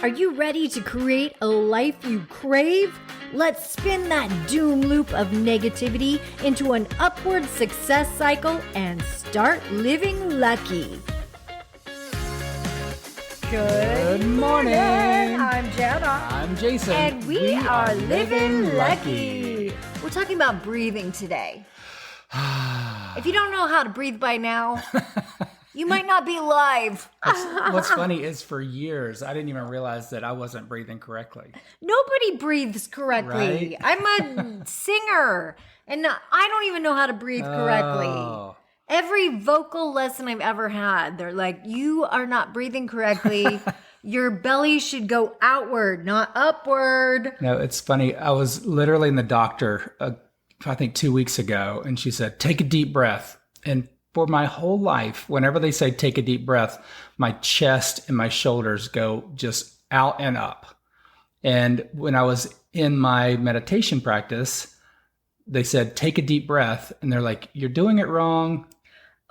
Are you ready to create a life you crave? Let's spin that doom loop of negativity into an upward success cycle and start living lucky. Good morning. I'm Jana. I'm Jason. And we are living lucky. We're talking about breathing today. If you don't know how to breathe by now, you might not be alive. What's funny is for years, I didn't even realize that I wasn't breathing correctly. Nobody breathes correctly. Right? I'm a singer, and I don't even know how to breathe correctly. Oh. Every vocal lesson I've ever had, they're like, you are not breathing correctly. Your belly should go outward, not upward. No, it's funny. I was literally in the doctor, I think 2 weeks ago, and she said, take a deep breath. And for my whole life, whenever they say take a deep breath, my chest and my shoulders go just out and up. And when I was in my meditation practice, they said, take a deep breath. And they're like, you're doing it wrong.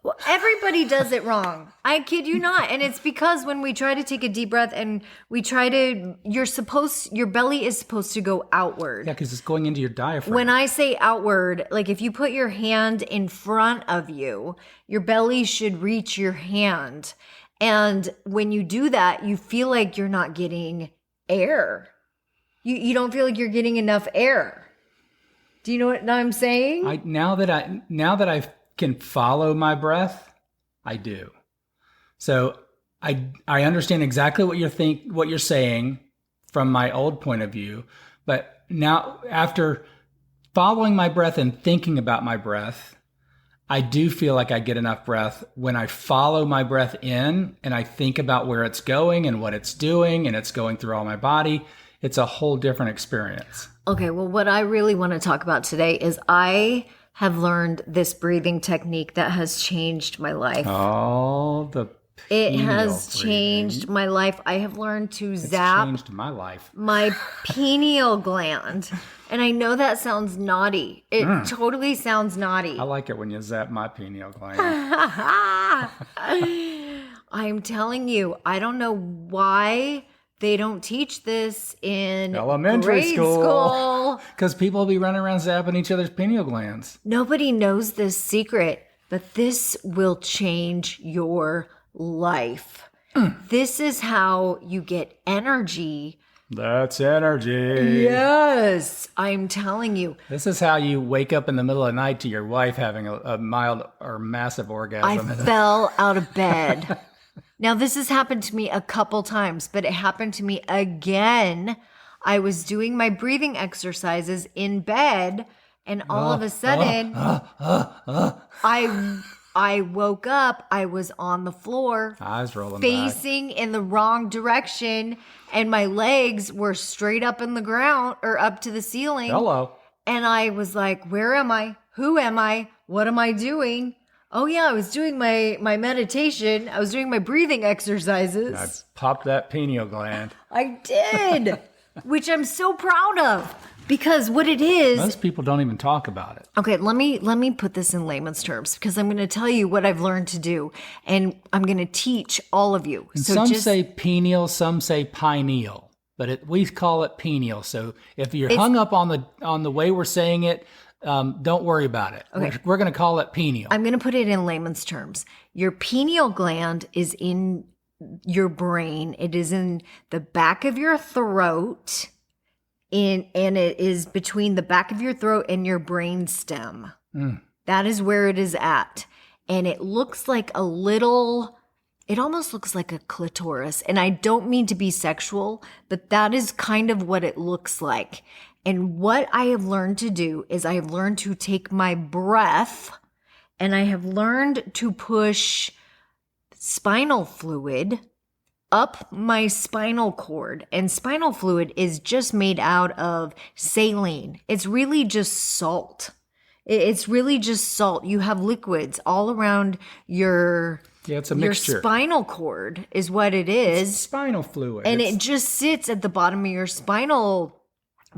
Well, everybody does it wrong. I kid you not. And it's because when we try to take a deep breath and we try to, your belly is supposed to go outward. Yeah, because it's going into your diaphragm. When I say outward, like if you put your hand in front of you, your belly should reach your hand. And when you do that, you feel like you're not getting air. You don't feel like you're getting enough air. Do you know what I'm saying? Now that I can follow my breath, I do. So I understand exactly what you're saying from my old point of view, but now after following my breath and thinking about my breath, I do feel like I get enough breath when I follow my breath in and I think about where it's going and what it's doing and it's going through all my body. It's a whole different experience. Okay, well, what I really want to talk about today is I have learned this breathing technique that has changed my life. Oh, it has changed my life. I have learned to zap changed my life. My pineal gland. And I know that sounds naughty. It totally sounds naughty. I like it when you zap my pineal gland. I'm telling you, I don't know why they don't teach this in elementary grade school. Because people will be running around zapping each other's pineal glands. Nobody knows this secret, but this will change your life. This is how you get energy. That's energy. Yes, I'm telling you. This is how you wake up in the middle of the night to your wife having a mild or massive orgasm. I fell out of bed. Now, this has happened to me a couple times, but it happened to me again. I was doing my breathing exercises in bed, and all of a sudden, I woke up. I was on the floor, eyes rolling facing in the wrong direction, and my legs were straight up in the ground or up to the ceiling. Hello. And I was like, where am I? Who am I? What am I doing? Oh, yeah, I was doing my meditation. I was doing my breathing exercises. I popped that pineal gland. I did, which I'm so proud of because what it is. Most people don't even talk about it. Okay, let me put this in layman's terms because I'm going to tell you what I've learned to do and I'm going to teach all of you. And so some say pineal, some say pineal, but we call it pineal. So if you're hung up on the way we're saying it, don't worry about it. Okay. We're going to call it pineal. I'm going to put it in layman's terms. Your pineal gland is in your brain. It is in the back of your throat, and it is between the back of your throat and your brain stem. That is where it is at. And it looks like it almost looks like a clitoris. And I don't mean to be sexual, but that is kind of what it looks like. And what I have learned to do is I have learned to take my breath and I have learned to push spinal fluid up my spinal cord. And spinal fluid is just made out of saline. It's really just salt. It's really just salt. You have liquids all around your it's a mixture. Your spinal cord is what it is. It's spinal fluid. And it just sits at the bottom of your spinal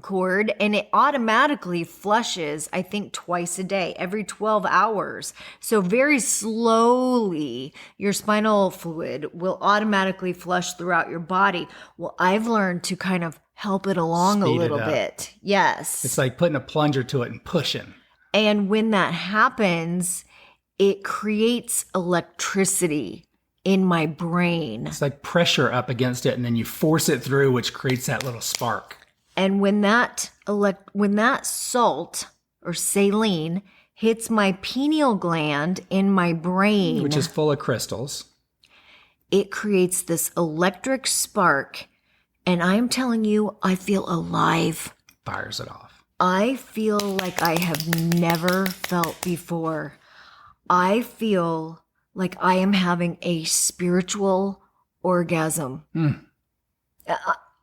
cord, and it automatically flushes, I think twice a day, every 12 hours. So very slowly, your spinal fluid will automatically flush throughout your body. Well, I've learned to kind of help it along a Speed it little up. bit. Yes. It's like putting a plunger to it and pushing. And when that happens, it creates electricity in my brain. It's like pressure up against it, and then you force it through, which creates that little spark. And when that salt or saline hits my pineal gland in my brain, Which is full of crystals, it creates this electric spark. And I'm telling you, I feel alive. fires it off. I feel like I have never felt before. I feel like I am having a spiritual orgasm. And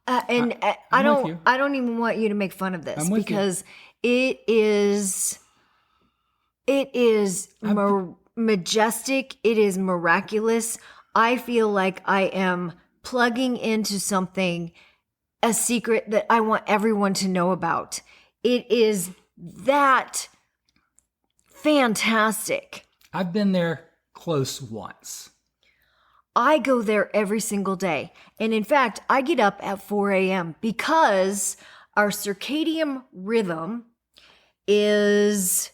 I don't even want you to make fun of this because it is majestic. It is miraculous. I feel like I am plugging into something, a secret that I want everyone to know about. It is that fantastic. I've been there close once. I go there every single day. And in fact, I get up at 4 a.m. because our circadian rhythm is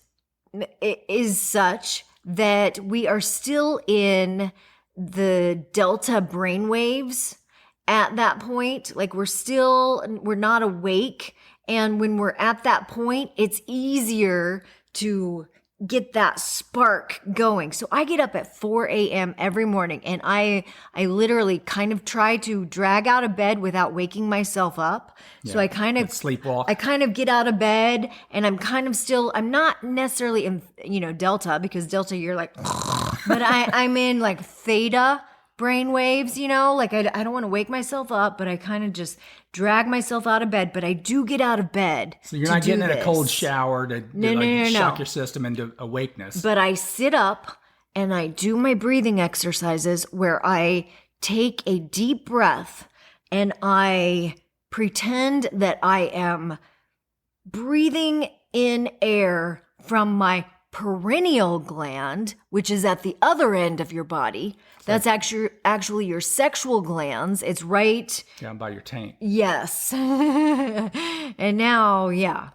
such that we are still in the delta brainwaves at that point. Like we're not awake. And when we're at that point, it's easier to get that spark going. So I get up at 4 a.m. every morning, and I literally kind of try to drag out of bed without waking myself up. Yeah, so I kind of sleepwalk. I kind of get out of bed, and I'm not necessarily in, delta, because delta you're like, but I'm in like theta brain waves, like I don't want to wake myself up, but I kind of just drag myself out of bed, but I do get out of bed. So you're not getting in a cold shower to shock your system into awakeness. But I sit up and I do my breathing exercises where I take a deep breath and I pretend that I am breathing in air from my perineal gland, which is at the other end of your body. That's actually your sexual glands. It's right down by your taint. Yes. And now, yeah.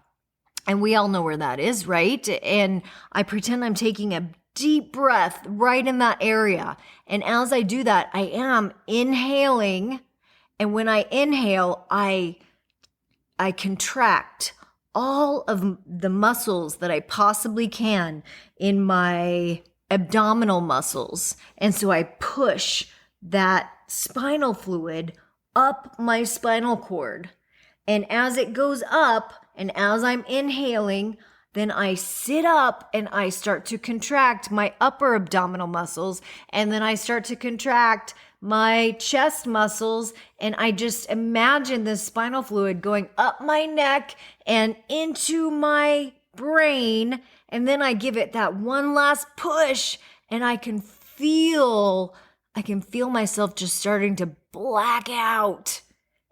And we all know where that is, right? And I pretend I'm taking a deep breath right in that area. And as I do that, I am inhaling. And when I inhale, I contract all of the muscles that I possibly can in my abdominal muscles. And so I push that spinal fluid up my spinal cord. And as it goes up, and as I'm inhaling, then I sit up and I start to contract my upper abdominal muscles. And then I start to contract my chest muscles. And I just imagine the spinal fluid going up my neck and into my brain. And then I give it that one last push, and I can feel myself just starting to black out.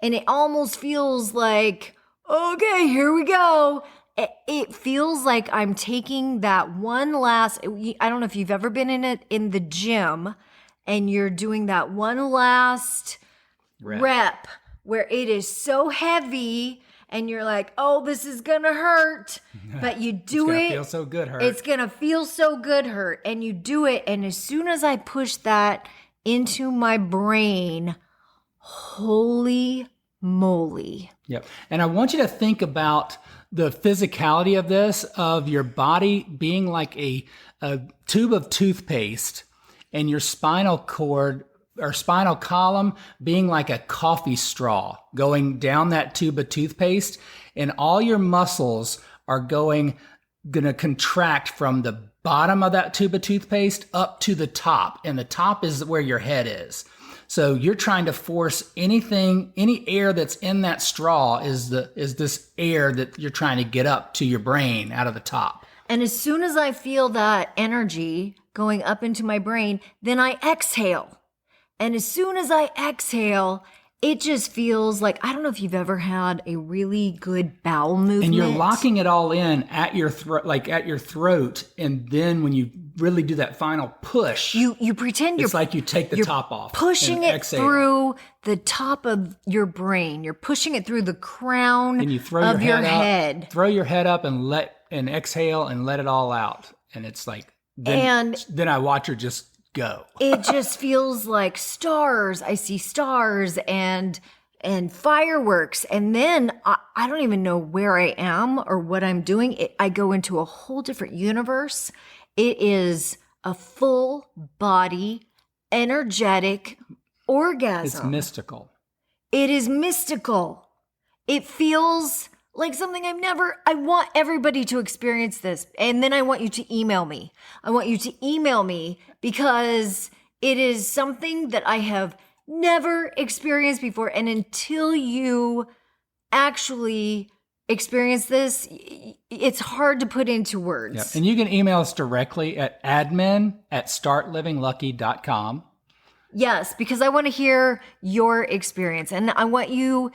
And it almost feels like, okay, here we go. It feels like I'm taking that one last, I don't know if you've ever been in the gym and you're doing that one last rep where it is so heavy and you're like, oh, this is gonna hurt, but you do it. It's gonna feel so good hurt. It's gonna feel so good hurt, and you do it. And as soon as I push that into my brain, holy moly. Yep. And I want you to think about the physicality of this, of your body being like a tube of toothpaste, and your spinal cord or spinal column being like a coffee straw going down that tube of toothpaste, and all your muscles are going to contract from the bottom of that tube of toothpaste up to the top, and the top is where your head is. So you're trying to force any air that's in that straw is this air that you're trying to get up to your brain out of the top. And as soon as I feel that energy going up into my brain, then I exhale. And as soon as I exhale, it just feels like, I don't know if you've ever had a really good bowel movement. And you're locking it all in at your throat, like at your throat. And then when you really do that final push, you pretend it's like you take the top off. Pushing and it exhale. through the top of your brain. You're pushing it through the crown and you throw of your head. Throw your head up and exhale and let it all out. And it's like, then I watch her just go. It just feels like stars. I see stars and fireworks. And then I don't even know where I am or what I'm doing. I go into a whole different universe. It is a full body, energetic orgasm. It's mystical. It is mystical. It feels like something I want everybody to experience this. And then I want you to email me. I want you to email me because it is something that I have never experienced before. And until you actually experience this, it's hard to put into words. Yeah. And you can email us directly at admin@startlivinglucky.com. Yes, because I want to hear your experience. And I want to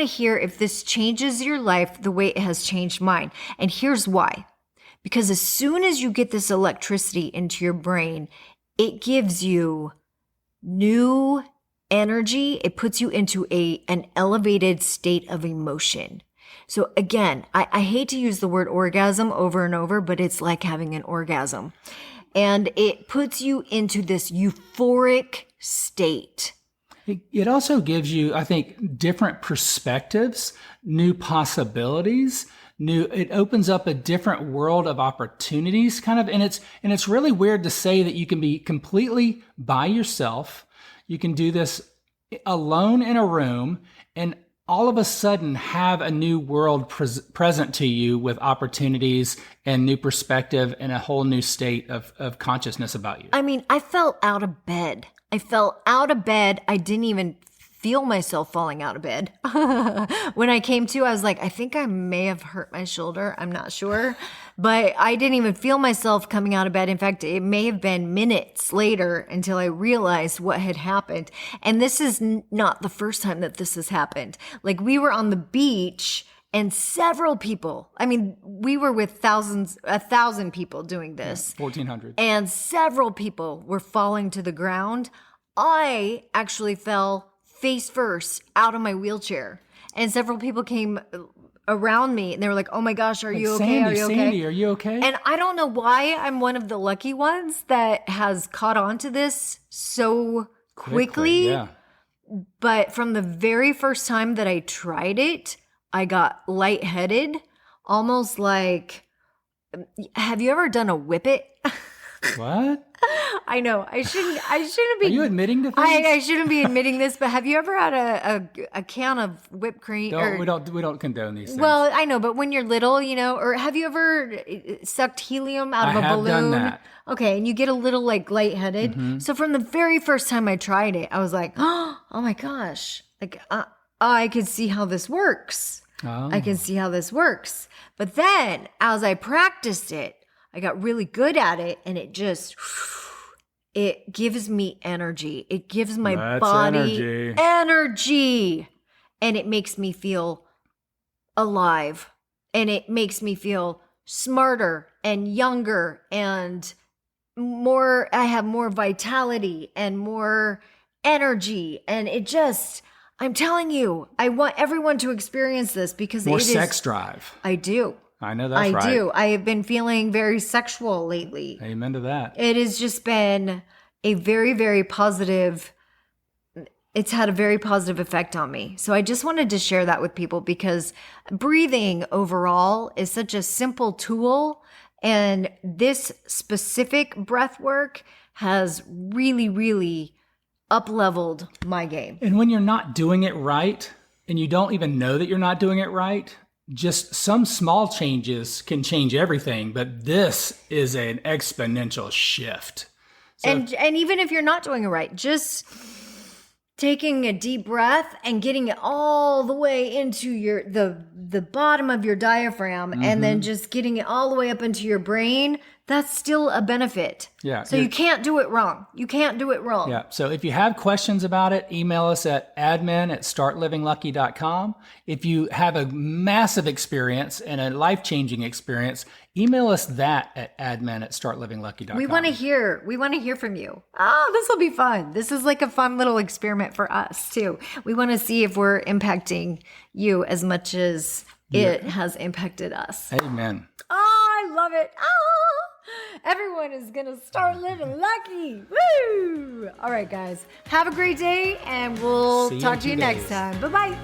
hear if this changes your life the way it has changed mine. And here's why. Because as soon as you get this electricity into your brain, it gives you new energy. It puts you into an elevated state of emotion. So again, I hate to use the word orgasm over and over, but it's like having an orgasm. And it puts you into this euphoric state. It also gives you, I think, different perspectives, new possibilities, it opens up a different world of opportunities kind of. And it's really weird to say that you can be completely by yourself. You can do this alone in a room and all of a sudden have a new world present to you with opportunities and new perspective and a whole new state of consciousness about you. I mean, I fell out of bed. I didn't even feel myself falling out of bed. When I came to, I was like, I think I may have hurt my shoulder. I'm not sure. But I didn't even feel myself coming out of bed. In fact, it may have been minutes later until I realized what had happened. And this is not the first time that this has happened. Like, we were on the beach and several people, I mean, we were with 1,000 people doing this. 1,400. And several people were falling to the ground. I actually fell face first out of my wheelchair. And several people came around me and they were like, oh my gosh, are you okay? Are you okay? Sandy, are you okay? And I don't know why I'm one of the lucky ones that has caught on to this so quickly. Yeah. But from the very first time that I tried it, I got lightheaded, almost like, have you ever done a whippet? What? I know. I shouldn't be. Are you admitting to things? I shouldn't be admitting this, but have you ever had a can of whipped cream? We don't condone these things. Well, I know, but when you're little, or have you ever sucked helium out of a balloon? I have done that. Okay, and you get a little like lightheaded. Mm-hmm. So from the very first time I tried it, I was like, oh my gosh, like I could see how this works. Oh. I can see how this works. But then as I practiced it, I got really good at it, and it gives me energy. It gives my body energy, and it makes me feel alive, and it makes me feel smarter and younger and more. I have more vitality and more energy, and I'm telling you, I want everyone to experience this because more sex drive. I do. I know that's right. I do. I have been feeling very sexual lately. Amen to that. It has just been a very, very positive, it's had a very positive effect on me. So I just wanted to share that with people because breathing overall is such a simple tool. And this specific breath work has really, really up-leveled my game. And when you're not doing it right, and you don't even know that you're not doing it right, just some small changes can change everything, but this is an exponential shift. So, and even if you're not doing it right, just taking a deep breath and getting it all the way into the bottom of your diaphragm, and then just getting it all the way up into your brain, that's still a benefit. Yeah. So you can't do it wrong. You can't do it wrong. Yeah. So if you have questions about it, email us at admin@startlivinglucky.com. If you have a massive experience and a life-changing experience, email us that at admin@startlivinglucky.com. We want to hear from you. Oh, this will be fun. This is like a fun little experiment for us too. We want to see if we're impacting you as much as it has impacted us. Amen. Oh, I love it. Oh, everyone is going to start living lucky. Woo! All right, guys. Have a great day, and we'll talk to you next time. Bye-bye.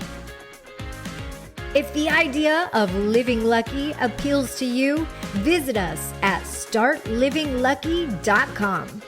If the idea of living lucky appeals to you, visit us at startlivinglucky.com.